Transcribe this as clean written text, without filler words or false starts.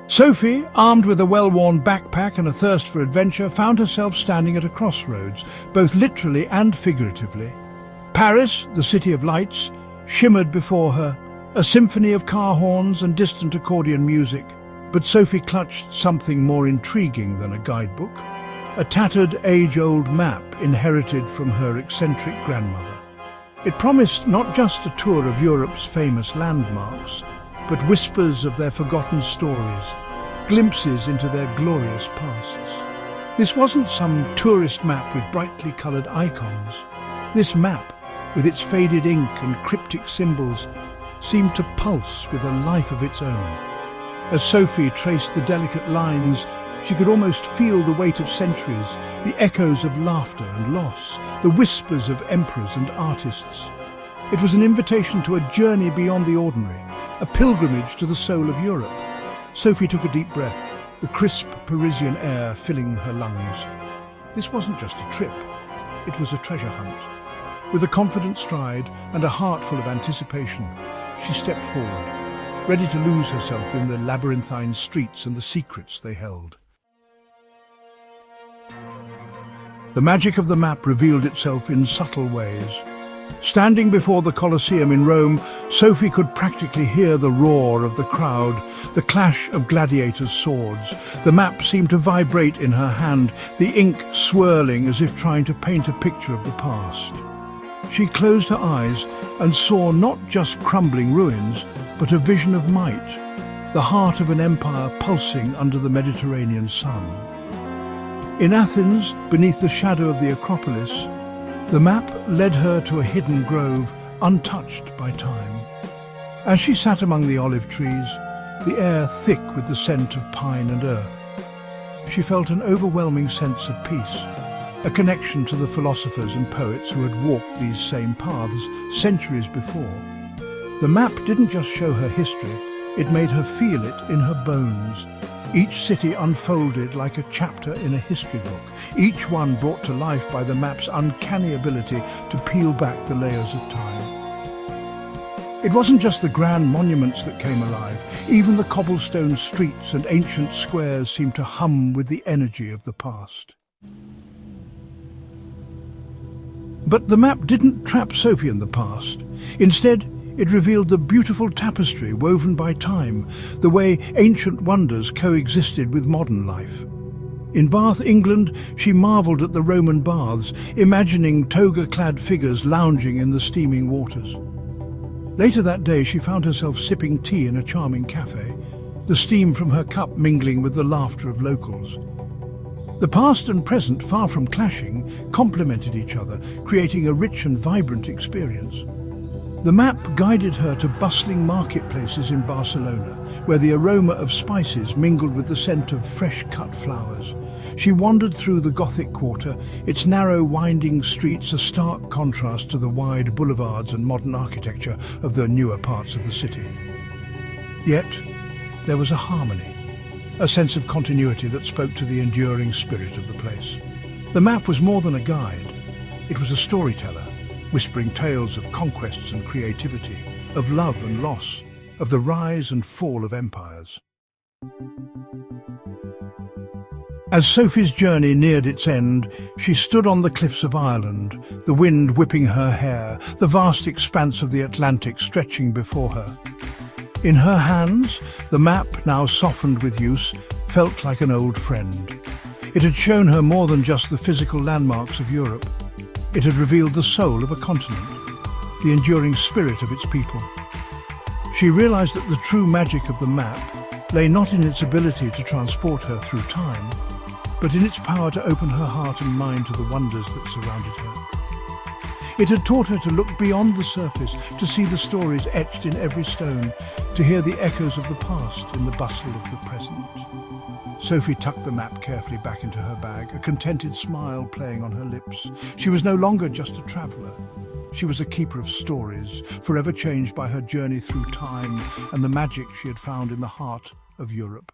Sophie, armed with a well-worn backpack and a thirst for adventure, found herself standing at a crossroads, both literally and figuratively. Paris, the city of lights, shimmered before her, a symphony of car horns and distant accordion music. But Sophie clutched something more intriguing than a guidebook, a tattered, age-old map inherited from her eccentric grandmother. It promised not just a tour of Europe's famous landmarks, but whispers of their forgotten stories, glimpses into their glorious pasts. This wasn't some tourist map with brightly coloured icons. This map, with its faded ink and cryptic symbols, seemed to pulse with a life of its own. As Sophie traced the delicate lines, she could almost feel the weight of centuries, the echoes of laughter and loss, the whispers of emperors and artists. It was an invitation to a journey beyond the ordinary, a pilgrimage to the soul of Europe. Sophie took a deep breath, the crisp Parisian air filling her lungs. This wasn't just a trip, it was a treasure hunt. With a confident stride and a heart full of anticipation, she stepped forward, ready to lose herself in the labyrinthine streets and the secrets they held. The magic of the map revealed itself in subtle ways. Standing before the Colosseum in Rome, Sophie could practically hear the roar of the crowd, the clash of gladiators' swords. The map seemed to vibrate in her hand, the ink swirling as if trying to paint a picture of the past. She closed her eyes and saw not just crumbling ruins, but a vision of might, the heart of an empire pulsing under the Mediterranean sun. In Athens, beneath the shadow of the Acropolis, the map led her to a hidden grove untouched by time. As she sat among the olive trees, the air thick with the scent of pine and earth, she felt an overwhelming sense of peace, a connection to the philosophers and poets who had walked these same paths centuries before. The map didn't just show her history, it made her feel it in her bones. Each city unfolded like a chapter in a history book, each one brought to life by the map's uncanny ability to peel back the layers of time. It wasn't just the grand monuments that came alive, even the cobblestone streets and ancient squares seemed to hum with the energy of the past. But the map didn't trap Sophie in the past. Instead, it revealed the beautiful tapestry woven by time, the way ancient wonders coexisted with modern life. In Bath, England, she marvelled at the Roman baths, imagining toga-clad figures lounging in the steaming waters. Later that day, she found herself sipping tea in a charming cafe, the steam from her cup mingling with the laughter of locals. The past and present, far from clashing, complemented each other, creating a rich and vibrant experience. The map guided her to bustling marketplaces in Barcelona, where the aroma of spices mingled with the scent of fresh-cut flowers. She wandered through the Gothic quarter, its narrow, winding streets a stark contrast to the wide boulevards and modern architecture of the newer parts of the city. Yet, there was a harmony, a sense of continuity that spoke to the enduring spirit of the place. The map was more than a guide. It was a storyteller, whispering tales of conquests and creativity, of love and loss, of the rise and fall of empires. As Sophie's journey neared its end, she stood on the cliffs of Ireland, the wind whipping her hair, the vast expanse of the Atlantic stretching before her. In her hands, the map, now softened with use, felt like an old friend. It had shown her more than just the physical landmarks of Europe. It had revealed the soul of a continent, the enduring spirit of its people. She realized that the true magic of the map lay not in its ability to transport her through time, but in its power to open her heart and mind to the wonders that surrounded her. It had taught her to look beyond the surface, to see the stories etched in every stone, to hear the echoes of the past in the bustle of the present. Sophie tucked the map carefully back into her bag, a contented smile playing on her lips. She was no longer just a traveller. She was a keeper of stories, forever changed by her journey through time and the magic she had found in the heart of Europe.